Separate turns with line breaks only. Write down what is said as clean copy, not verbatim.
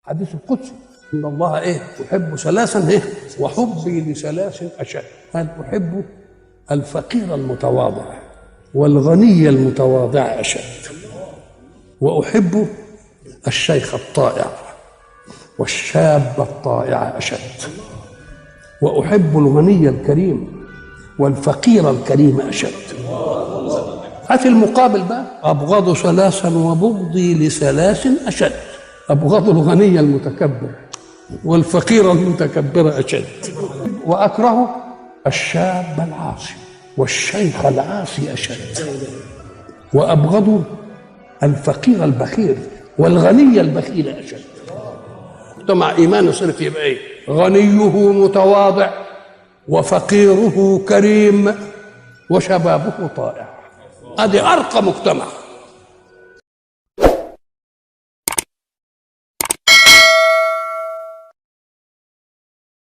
حديث القدسي ان الله يحب ثلاثا وحبي لثلاث اشد. قال احب الفقير المتواضع والغني المتواضع اشد، واحب الشيخ الطائع والشاب الطائع اشد، واحب الغني الكريم والفقير الكريم اشد. هات المقابل بقى، ابغض ثلاثا وبغضي لثلاث اشد. ابغض الغني المتكبر والفقير المتكبر اشد، واكره الشاب العاصي والشيخ العاصي اشد، وابغض الفقير البخيل والغني البخيل اشد. مع ايمان الصرف يبقى غنيه متواضع وفقيره كريم وشبابه طائع. هذه ارقى مجتمع.